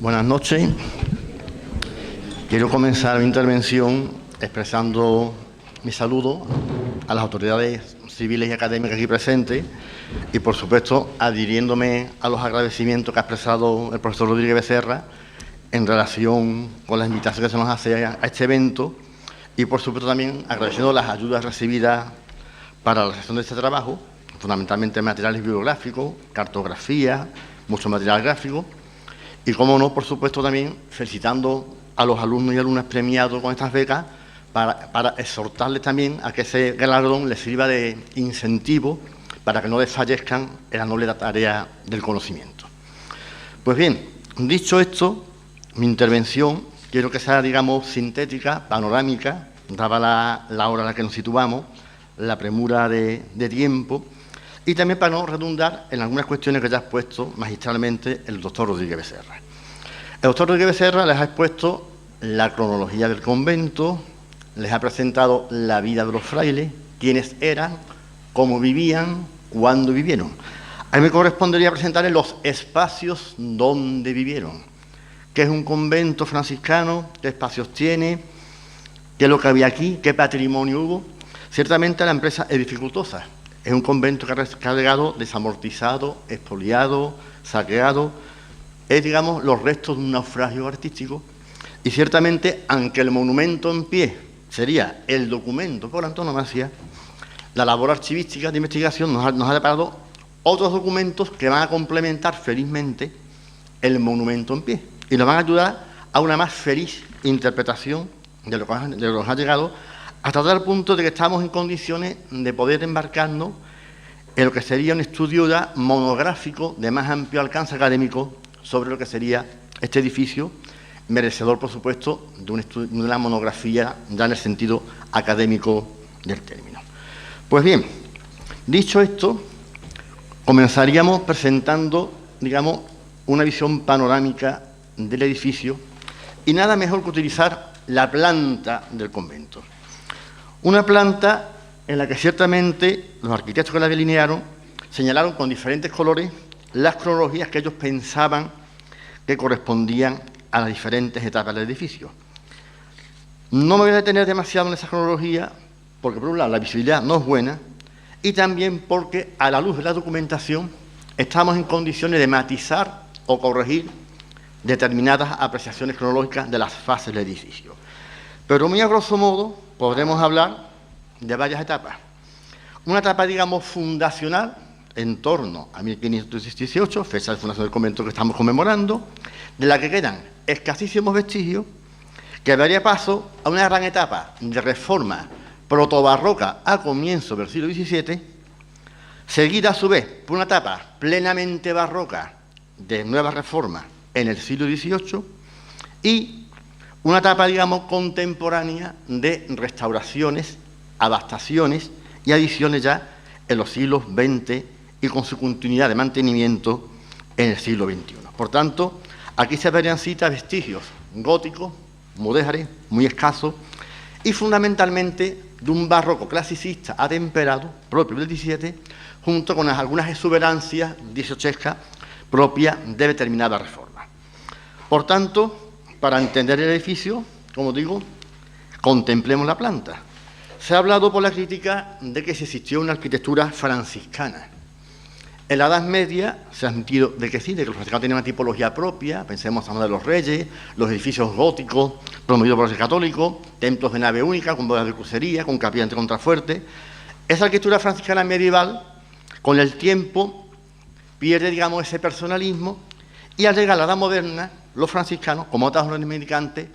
Buenas noches. Quiero comenzar mi intervención expresando mi saludo a las autoridades civiles y académicas aquí presentes y, por supuesto, adhiriéndome a los agradecimientos que ha expresado el profesor Rodríguez Becerra en relación con la invitación que se nos hace a este evento y, por supuesto, también agradeciendo las ayudas recibidas para la realización de este trabajo, fundamentalmente materiales bibliográficos, cartografía, mucho material gráfico y, como no, por supuesto, también felicitando a los alumnos y alumnas premiados con estas becas para exhortarles también a que ese galardón les sirva de incentivo para que no desfallezcan en la noble tarea del conocimiento. Pues bien, dicho esto, mi intervención quiero que sea, digamos, sintética, panorámica, dada la hora en la que nos situamos, la premura de tiempo, y también para no redundar en algunas cuestiones que ya ha expuesto magistralmente el doctor Rodríguez Becerra. El doctor Rodríguez Becerra les ha expuesto la cronología del convento, les ha presentado la vida de los frailes, quiénes eran, cómo vivían, cuándo vivieron. A mí me correspondería presentarles los espacios donde vivieron. ¿Qué es un convento franciscano? ¿Qué espacios tiene? ¿Qué es lo que había aquí? ¿Qué patrimonio hubo? Ciertamente la empresa es dificultosa. Es un convento que ha llegado desamortizado, expoliado, saqueado. Es, digamos, los restos de un naufragio artístico. Y ciertamente, aunque el monumento en pie sería el documento por antonomasia, la labor archivística de investigación nos ha deparado otros documentos que van a complementar felizmente el monumento en pie y nos van a ayudar a una más feliz interpretación de lo que nos ha llegado, hasta tal punto de que estamos en condiciones de poder embarcarnos en lo que sería un estudio ya monográfico de más amplio alcance académico sobre lo que sería este edificio, merecedor, por supuesto, de una monografía ya en el sentido académico del término. Pues bien, dicho esto, comenzaríamos presentando, digamos, una visión panorámica del edificio y nada mejor que utilizar la planta del convento. Una planta en la que ciertamente los arquitectos que la delinearon señalaron con diferentes colores las cronologías que ellos pensaban que correspondían a las diferentes etapas del edificio. No me voy a detener demasiado en esa cronología porque, por un lado, la visibilidad no es buena y también porque, a la luz de la documentación, estamos en condiciones de matizar o corregir determinadas apreciaciones cronológicas de las fases del edificio. Pero muy a grosso modo podremos hablar de varias etapas. Una etapa, digamos, fundacional, en torno a 1518, fecha de fundación del convento que estamos conmemorando, de la que quedan escasísimos vestigios, que daría paso a una gran etapa de reforma protobarroca a comienzos del siglo XVII, seguida a su vez por una etapa plenamente barroca de nueva reforma en el siglo XVIII y una etapa, digamos, contemporánea de restauraciones, adaptaciones y adiciones ya en los siglos XX y con su continuidad de mantenimiento en el siglo XXI. Por tanto, aquí se verían citas vestigios góticos, mudéjares, muy escasos, y fundamentalmente de un barroco clasicista atemperado, propio del XVII, junto con algunas exuberancias dieciochescas propias de determinada reforma. Por tanto, para entender el edificio, como digo, contemplemos la planta. Se ha hablado por la crítica de que se existió una arquitectura franciscana. En la Edad Media se ha admitido de que sí, de que los franciscanos tenían una tipología propia, pensemos en la de los reyes, los edificios góticos promovidos por los católicos, templos de nave única, con bóvedas de crucería, con capillas de contrafuerte. Esa arquitectura franciscana medieval, con el tiempo, pierde, digamos, ese personalismo y al llegar a la Edad Moderna, los franciscanos, como otras órdenes mendicantes,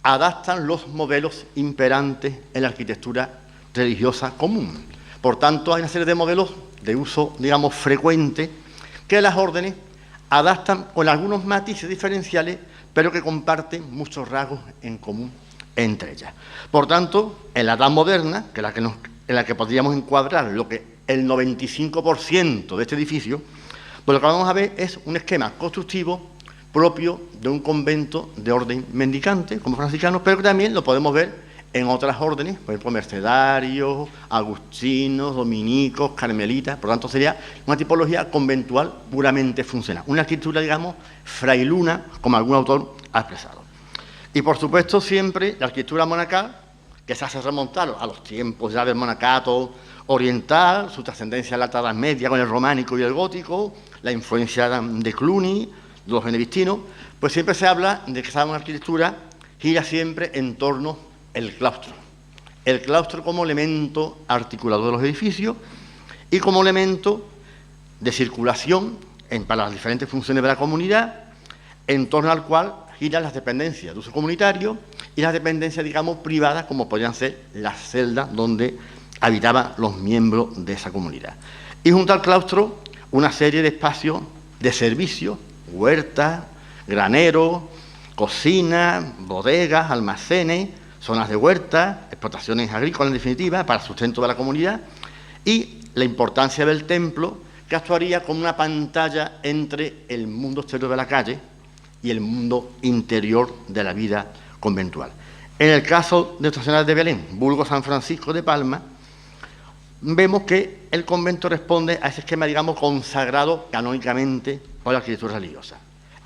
adaptan los modelos imperantes en la arquitectura religiosa común. Por tanto, hay una serie de modelos de uso, digamos, frecuente, que las órdenes adaptan con algunos matices diferenciales, pero que comparten muchos rasgos en común entre ellas. Por tanto, en la Edad Moderna, que es en la que podríamos encuadrar lo que el 95% de este edificio, pues lo que vamos a ver es un esquema constructivo propio de un convento de orden mendicante, como franciscanos, pero que también lo podemos ver en otras órdenes, por ejemplo, mercedarios, agustinos, dominicos, carmelitas. Por lo tanto, sería una tipología conventual puramente funcional. Una escritura, digamos, frailuna, como algún autor ha expresado. Y, por supuesto, siempre la arquitectura monacal, que se hace remontar a los tiempos ya del monacato oriental, su trascendencia en la Edad Media con el románico y el gótico, la influencia de Cluny, de los benedictinos, pues siempre se habla de que esa arquitectura gira siempre en torno al claustro. El claustro como elemento articulador de los edificios y como elemento de circulación para las diferentes funciones de la comunidad, en torno al cual giran las dependencias de uso comunitario y las dependencias, digamos, privadas, como podrían ser las celdas donde habitaban los miembros de esa comunidad. Y junto al claustro, una serie de espacios de servicios, huertas, graneros, cocinas, bodegas, almacenes, zonas de huerta, explotaciones agrícolas, en definitiva, para el sustento de la comunidad, y la importancia del templo, que actuaría como una pantalla entre el mundo exterior de la calle y el mundo interior de la vida conventual. En el caso de Nuestra Señora de Belén, vulgo San Francisco de Palma, vemos que el convento responde a ese esquema, digamos, consagrado canónicamente por la arquitectura religiosa.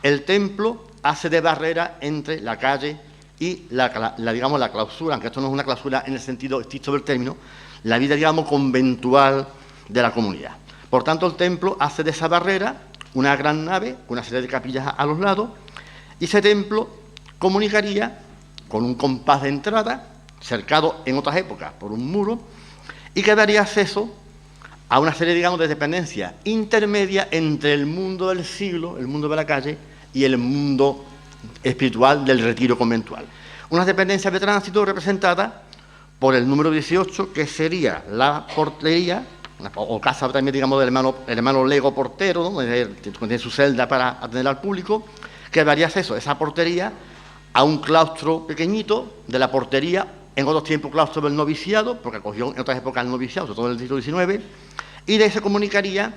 El templo hace de barrera entre la calle y digamos, la clausura, aunque esto no es una clausura en el sentido estricto del término, la vida, digamos, conventual de la comunidad. Por tanto, el templo hace de esa barrera una gran nave, con una serie de capillas a los lados, y ese templo comunicaría con un compás de entrada, cercado en otras épocas por un muro, y que daría acceso a una serie, digamos, de dependencias intermedias entre el mundo del siglo, el mundo de la calle, y el mundo espiritual del retiro conventual. Unas dependencias de tránsito representadas por el número 18, que sería la portería, o casa también, digamos, del hermano lego portero, ¿no? Que tiene su celda para atender al público, que daría acceso a esa portería a un claustro pequeñito de la portería, en otros tiempos claustro del noviciado, porque acogió en otras épocas el noviciado, sobre todo en el siglo XIX, y de ahí se comunicaría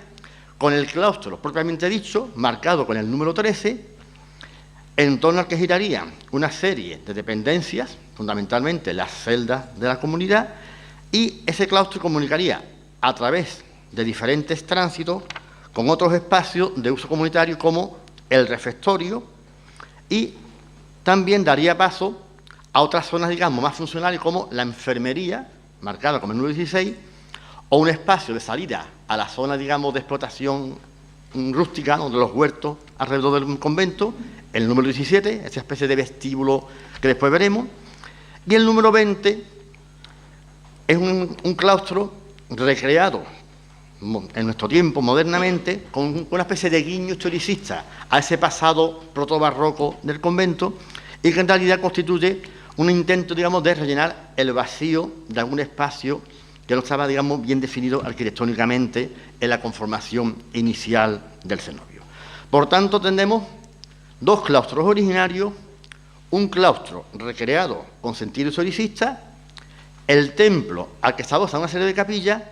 con el claustro propiamente dicho, marcado con el número 13, en torno al que giraría una serie de dependencias, fundamentalmente las celdas de la comunidad, y ese claustro comunicaría a través de diferentes tránsitos con otros espacios de uso comunitario como el refectorio, y también daría paso a otras zonas, digamos, más funcionales como la enfermería, marcada como el número 16, o un espacio de salida a la zona, digamos, de explotación rústica, ¿no?, de los huertos alrededor del convento, el número 17, esa especie de vestíbulo que después veremos, y el número 20 es un claustro recreado en nuestro tiempo modernamente con una especie de guiño historicista a ese pasado protobarroco del convento y que en realidad constituye un intento, digamos, de rellenar el vacío de algún espacio que no estaba, digamos, bien definido arquitectónicamente en la conformación inicial del cenobio. Por tanto, tenemos dos claustros originarios, un claustro recreado con sentido historicista, el templo al que se adosa una serie de capillas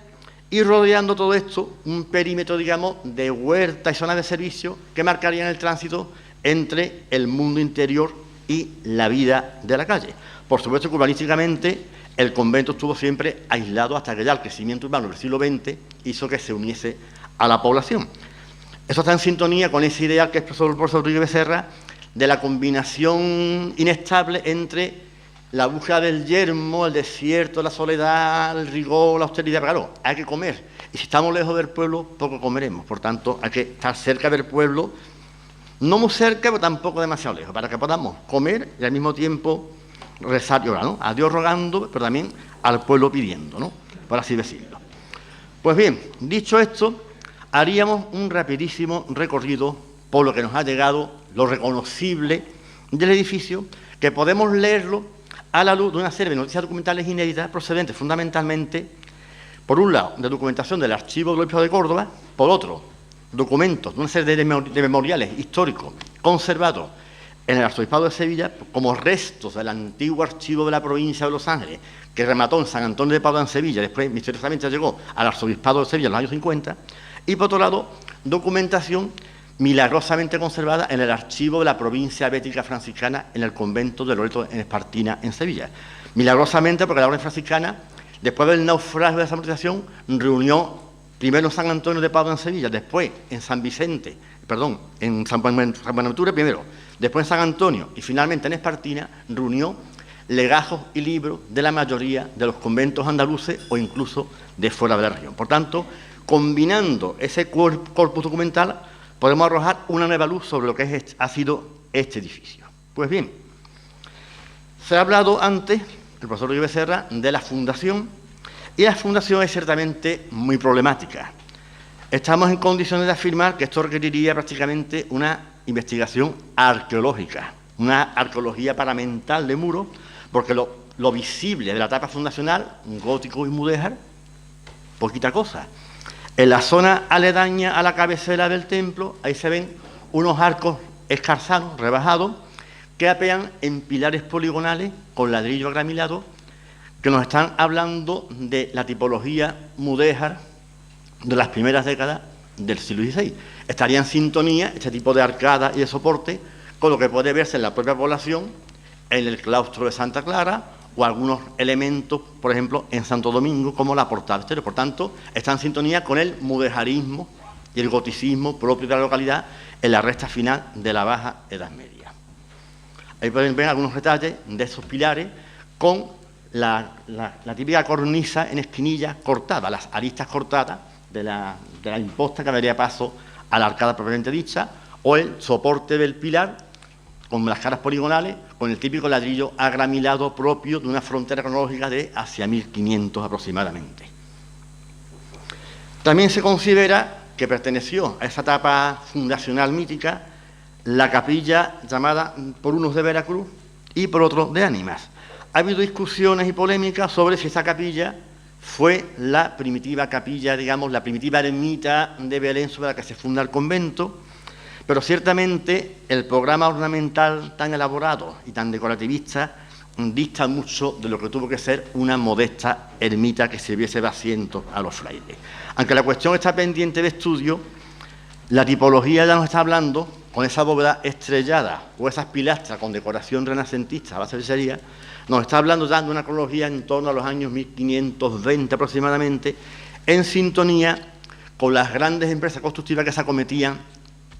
y rodeando todo esto un perímetro, digamos, de huerta y zonas de servicio que marcarían el tránsito entre el mundo interior y la vida de la calle. Por supuesto que urbanísticamente el convento estuvo siempre aislado hasta que ya el crecimiento urbano del siglo XX hizo que se uniese a la población. Eso está en sintonía con ese ideal que expresó el profesor Rodríguez Becerra de la combinación inestable entre la búsqueda del yermo, el desierto, la soledad, el rigor, la austeridad. Claro, hay que comer. Y si estamos lejos del pueblo, poco comeremos. Por tanto, hay que estar cerca del pueblo, no muy cerca, pero tampoco demasiado lejos, para que podamos comer y al mismo tiempo rezar y orar, ¿no? A Dios rogando, pero también al pueblo pidiendo, ¿no?, por así decirlo. Pues bien, dicho esto, haríamos un rapidísimo recorrido por lo que nos ha llegado, lo reconocible del edificio, que podemos leerlo a la luz de una serie de noticias documentales inéditas procedentes fundamentalmente, por un lado, de documentación del Archivo del Obispado de Córdoba, por otro, documentos de una serie de memoriales históricos conservados en el Arzobispado de Sevilla como restos del antiguo archivo de la provincia de Los Ángeles, que remató en San Antonio de Padua en Sevilla, después misteriosamente llegó al Arzobispado de Sevilla en los años 50, y por otro lado, documentación milagrosamente conservada en el archivo de la provincia bética franciscana en el convento de Loreto en Espartina, en Sevilla. Milagrosamente, porque la orden franciscana, después del naufragio de esa amortización, reunió primero en San Antonio de Padua en Sevilla, después en San Vicente, perdón, en San Buenaventura primero, después en San Antonio y finalmente en Espartina, reunió legajos y libros de la mayoría de los conventos andaluces o incluso de fuera de la región. Por tanto, combinando ese corpus documental, podemos arrojar una nueva luz sobre lo que ha sido este edificio. Pues bien, se ha hablado antes, el profesor Rodríguez Becerra, de la fundación, y la fundación es ciertamente muy problemática. Estamos en condiciones de afirmar que esto requeriría prácticamente una investigación arqueológica, una arqueología paramental de muros, porque lo visible de la etapa fundacional, gótico y mudéjar, poquita cosa. En la zona aledaña a la cabecera del templo, ahí se ven unos arcos escarzanos, rebajados, que apean en pilares poligonales con ladrillo agramilado, que nos están hablando de la tipología mudéjar de las primeras décadas del siglo XVI. Estaría en sintonía este tipo de arcada y de soporte con lo que puede verse en la propia población, en el claustro de Santa Clara o algunos elementos, por ejemplo, en Santo Domingo, como la portada exterior. Por tanto, está en sintonía con el mudéjarismo y el goticismo propio de la localidad en la recta final de la Baja Edad Media. Ahí pueden ver algunos detalles de esos pilares con la típica cornisa en esquinilla cortada, las aristas cortadas de la imposta que daría paso a la arcada propiamente dicha, o el soporte del pilar con las caras poligonales, con el típico ladrillo agramilado propio de una frontera cronológica de hacia 1500 aproximadamente. También se considera que perteneció a esa etapa fundacional mítica la capilla llamada por unos de Veracruz y por otros de Ánimas. Ha habido discusiones y polémicas sobre si esa capilla fue la primitiva capilla, digamos, la primitiva ermita de Belén sobre la que se funda el convento, pero ciertamente el programa ornamental tan elaborado y tan decorativista dista mucho de lo que tuvo que ser una modesta ermita que sirviese de asiento a los frailes. Aunque la cuestión está pendiente de estudio, la tipología ya nos está hablando, con esa bóveda estrellada o esas pilastras con decoración renacentista a base de cería, nos está hablando ya de una cronología en torno a los años 1520 aproximadamente, en sintonía con las grandes empresas constructivas que se acometían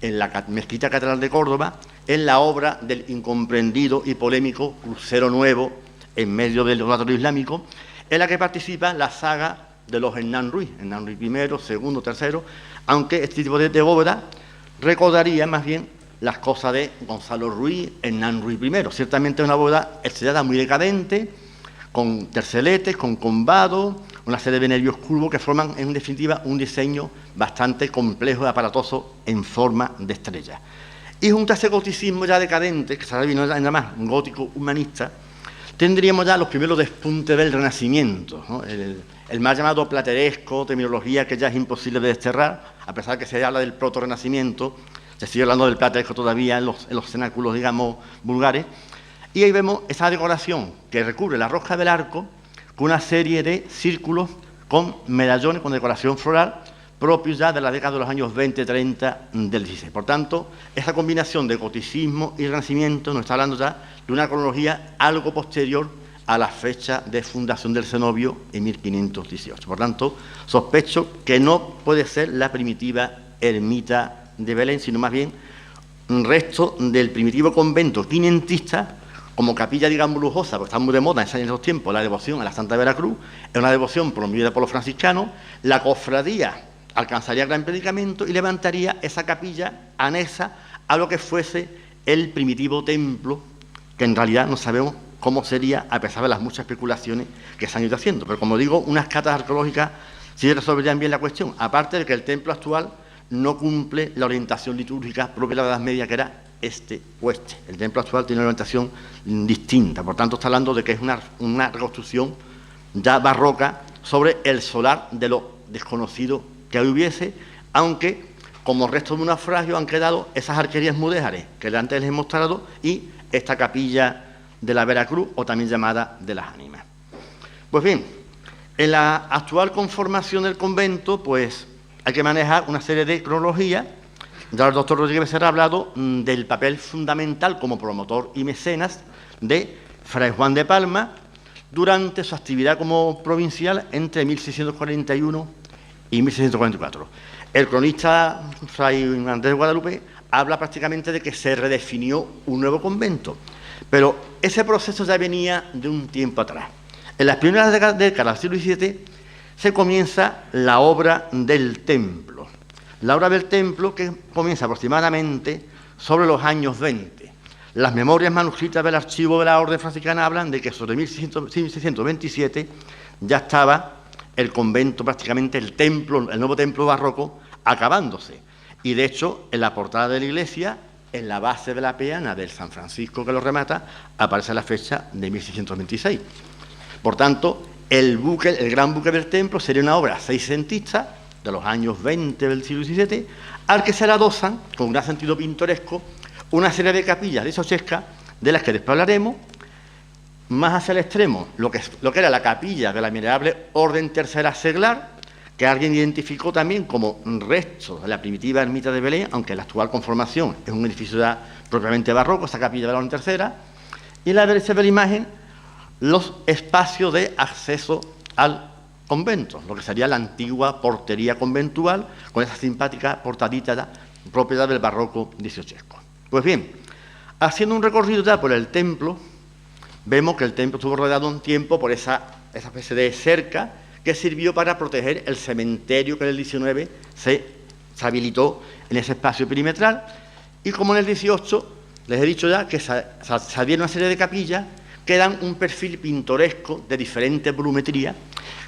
en la Mezquita Catedral de Córdoba, en la obra del incomprendido y polémico Crucero Nuevo en medio del oratorio islámico, en la que participa la saga de los Hernán Ruiz I, segundo, tercero, aunque este tipo de bóveda recordaría más bien las cosas de Gonzalo Ruiz, Hernán Ruiz I. Ciertamente una bóveda estrellada muy decadente, con terceletes, con combado, una serie de nervios curvos que forman, en definitiva, un diseño bastante complejo y aparatoso en forma de estrella. Y junto a ese goticismo ya decadente, que se vino nada más un gótico humanista, tendríamos ya los primeros despuntes del Renacimiento, ¿no? El más llamado plateresco, terminología que ya es imposible de desterrar, a pesar de que se habla del proto-renacimiento, se sigue hablando del plateresco todavía en los cenáculos, digamos, vulgares, y ahí vemos esa decoración que recubre la rosca del arco con una serie de círculos con medallones, con decoración floral, propios ya de la década de los años 20-30 del XVI. Por tanto, esa combinación de goticismo y renacimiento nos está hablando ya de una cronología algo posterior a la fecha de fundación del cenobio en 1518. Por tanto, sospecho que no puede ser la primitiva ermita de Belén, sino más bien un resto del primitivo convento quinientista, como capilla, digamos, lujosa, porque está muy de moda en esos tiempos, la devoción a la Santa Veracruz, es una devoción promovida por los franciscanos. La cofradía alcanzaría gran predicamento y levantaría esa capilla anexa a lo que fuese el primitivo templo, que en realidad no sabemos cómo sería, a pesar de las muchas especulaciones que se han ido haciendo. Pero como digo, unas catas arqueológicas sí resolverían bien la cuestión, aparte de que el templo actual no cumple la orientación litúrgica propia de la Edad Media, que era este-oeste. El templo actual tiene una orientación distinta, por tanto está hablando de que es una reconstrucción ya barroca sobre el solar de lo desconocido que hubiese, aunque como resto de un naufragio han quedado esas arquerías mudéjares que antes les he mostrado y esta capilla de la Veracruz, o también llamada de las Ánimas. Pues bien, en la actual conformación del convento, pues hay que manejar una serie de cronologías. Ya el doctor Rodríguez Becerra ha hablado del papel fundamental como promotor y mecenas de Fray Juan de Palma, durante su actividad como provincial entre 1641 y 1644. El cronista Fray Andrés de Guadalupe habla prácticamente de que se redefinió un nuevo convento, pero ese proceso ya venía de un tiempo atrás. En las primeras décadas del siglo XVII se comienza la obra del templo. La obra del templo que comienza aproximadamente sobre los años 20. Las memorias manuscritas del archivo de la Orden Franciscana hablan de que sobre 1627 ya estaba el convento, prácticamente el templo, el nuevo templo barroco, acabándose. Y de hecho, en la portada de la iglesia, en la base de la peana del San Francisco que lo remata, aparece la fecha de 1626. Por tanto, el gran buque del templo sería una obra seiscentista de los años 20 del siglo XVII, al que se le adosan, con un gran sentido pintoresco, una serie de capillas dieciochescas, de las que después hablaremos, más hacia el extremo, lo que era la capilla de la venerable Orden Tercera Seglar, que alguien identificó también como restos de la primitiva ermita de Belén, aunque la actual conformación es un edificio ya propiamente barroco, esa capilla de la Orden Tercera, y en la derecha de la imagen los espacios de acceso al convento, lo que sería la antigua portería conventual, con esa simpática portadita propiedad del barroco dieciochesco. Pues bien, haciendo un recorrido ya por el templo, vemos que el templo estuvo rodeado un tiempo por esa especie de cerca que sirvió para proteger el cementerio que en el 19 se habilitó en ese espacio perimetral, y como en el 18 les he dicho ya que se abrieron una serie de capillas que dan un perfil pintoresco de diferente volumetría,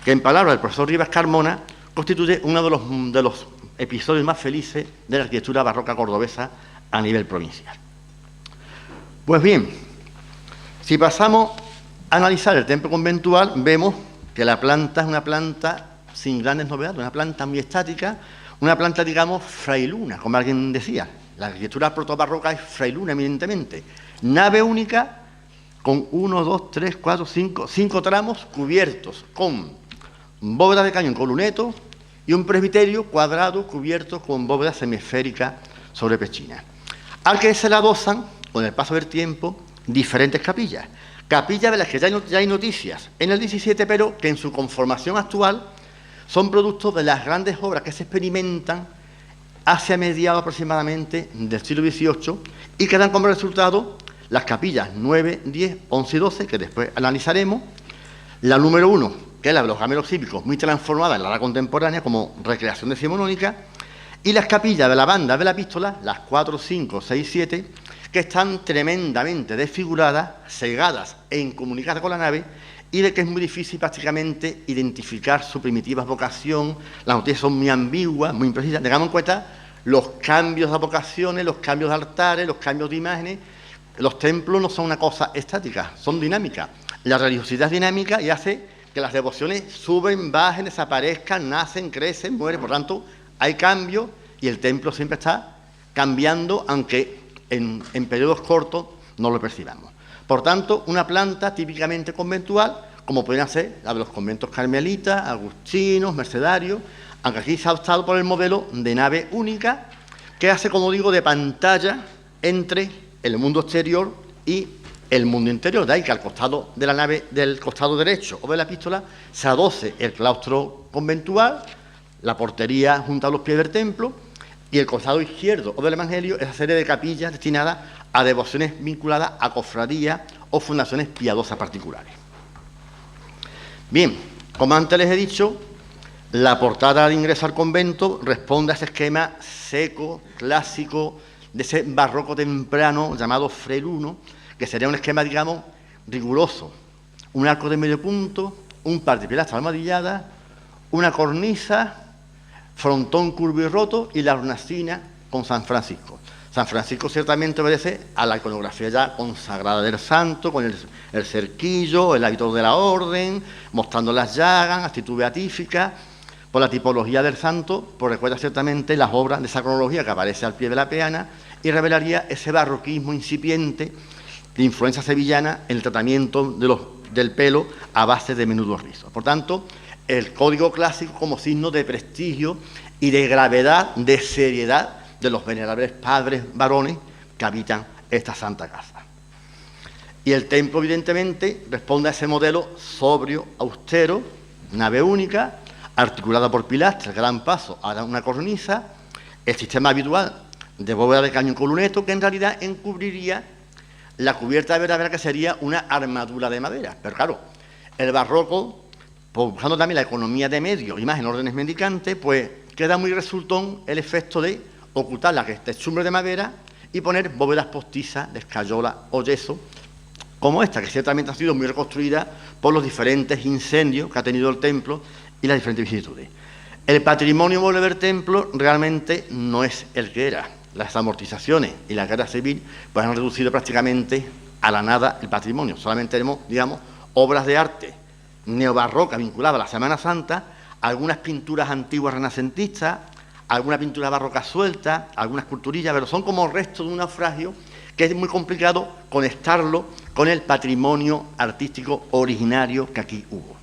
que en palabras del profesor Rivas Carmona constituye uno de los episodios más felices de la arquitectura barroca cordobesa a nivel provincial. Pues bien, si pasamos a analizar el templo conventual, vemos que la planta es una planta sin grandes novedades, una planta muy estática, una planta, digamos, frailuna, como alguien decía. La arquitectura protobarroca es frailuna, evidentemente. Nave única con 1, 2, 3, 4, 5 tramos cubiertos con bóveda de cañón con luneto y un presbiterio cuadrado cubierto con bóveda semiesférica sobre pechina, al que se le adosan, con el paso del tiempo, diferentes capillas. Capillas de las que ya hay noticias en el 17, pero que en su conformación actual son productos de las grandes obras que se experimentan hacia mediados aproximadamente del siglo XVIII y que dan como resultado las capillas 9, 10, 11 y 12, que después analizaremos. La número 1, que es la de los gamelos cívicos, muy transformada en la edad contemporánea como recreación decimonónica, y las capillas de la banda de la epístola, las 4, 5, 6, 7, que están tremendamente desfiguradas, cegadas e incomunicadas con la nave, y de que es muy difícil prácticamente identificar su primitiva vocación. Las noticias son muy ambiguas, muy imprecisas. Tengamos en cuenta los cambios de vocaciones, los cambios de altares, los cambios de imágenes. Los templos no son una cosa estática, son dinámicas. La religiosidad es dinámica y hace que las devociones suben, bajen, desaparezcan, nacen, crecen, mueren. Por tanto, hay cambios y el templo siempre está cambiando, aunque en periodos cortos no lo percibamos. Por tanto, una planta típicamente conventual, como podrían ser la de los conventos carmelitas, agustinos, mercedarios, aunque aquí se ha optado por el modelo de nave única, que hace, como digo, de pantalla entre el mundo exterior y el mundo interior. De ahí que al costado de la nave, del costado derecho o de la epístola, se adoce el claustro conventual, la portería junto a los pies del templo, y el costado izquierdo o del Evangelio, esa serie de capillas destinadas a devociones vinculadas a cofradías o fundaciones piadosas particulares. Bien, como antes les he dicho, la portada de ingreso al convento responde a ese esquema seco, clásico, de ese barroco temprano llamado freiluno, que sería un esquema, digamos, riguroso. Un arco de medio punto, un par de pilastras almohadilladas, una cornisa, frontón curvo y roto y la hornacina con San Francisco. San Francisco ciertamente obedece a la iconografía ya consagrada del santo, con el cerquillo, el hábito de la orden, mostrando las llagas, actitud beatífica. Por la tipología del santo, pues recuerda ciertamente las obras de esa cronología que aparece al pie de la peana y revelaría ese barroquismo incipiente de influencia sevillana en el tratamiento del pelo a base de menudos rizos. Por tanto, el código clásico como signo de prestigio y de gravedad, de seriedad de los venerables padres varones que habitan esta santa casa. Y el templo, evidentemente, responde a ese modelo sobrio, austero, nave única, articulada por pilastras, gran paso a una cornisa, el sistema habitual de bóveda de cañón con luneto, que en realidad encubriría la cubierta de veravera, que sería una armadura de madera. Pero claro, el barroco, buscando también la economía de medios y más en órdenes mendicantes, pues queda muy resultón el efecto de ocultar la techumbre de madera y poner bóvedas postizas de escayola o yeso, como esta, que ciertamente ha sido muy reconstruida por los diferentes incendios que ha tenido el templo y las diferentes vicisitudes. El patrimonio mueble del templo realmente no es el que era. Las amortizaciones y la guerra civil pues han reducido prácticamente a la nada el patrimonio. Solamente tenemos, digamos, obras de arte neobarroca vinculadas a la Semana Santa, algunas pinturas antiguas renacentistas, alguna pintura barroca suelta, algunas esculturillas, pero son como restos de un naufragio que es muy complicado conectarlo con el patrimonio artístico originario que aquí hubo.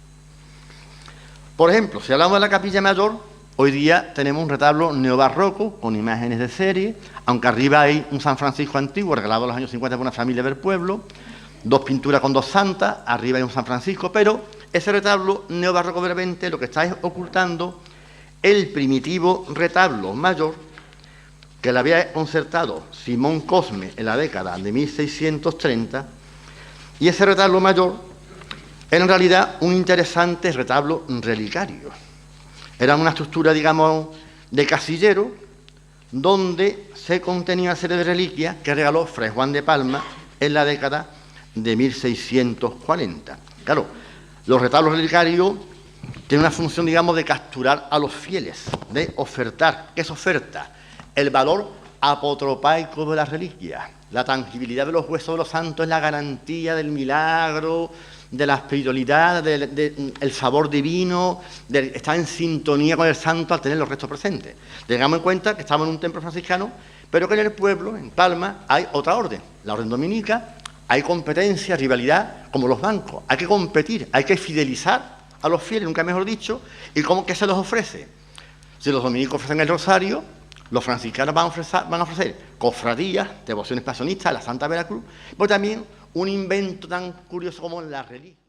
Por ejemplo, si hablamos de la Capilla Mayor, hoy día tenemos un retablo neobarroco con imágenes de serie, aunque arriba hay un San Francisco antiguo regalado en los años 50 por una familia del pueblo, dos pinturas con dos santas, arriba hay un San Francisco, pero ese retablo neobarroco brevemente lo que está es ocultando el primitivo retablo mayor que le había concertado Simón Cosme en la década de 1630, y ese retablo mayor era en realidad un interesante retablo relicario. Era una estructura, digamos, de casillero, donde se contenía una serie de reliquias que regaló Fray Juan de Palma en la década de 1640. Claro, los retablos relicarios tienen una función, digamos, de capturar a los fieles, de ofertar. ¿Qué es oferta? El valor apotropaico de las reliquias. La tangibilidad de los huesos de los santos es la garantía del milagro, de la espiritualidad, del sabor divino, de estar en sintonía con el santo al tener los restos presentes. Tengamos en cuenta que estamos en un templo franciscano, pero que en el pueblo, en Palma, hay otra orden, la orden dominica. Hay competencia, rivalidad, como los bancos. Hay que competir, hay que fidelizar a los fieles, nunca mejor dicho. ¿Y cómo que se los ofrece? Si los dominicos ofrecen el rosario, los franciscanos van a ofrecer cofradías, devociones pasionistas, la Santa Veracruz, pero también un invento tan curioso como la reliquia.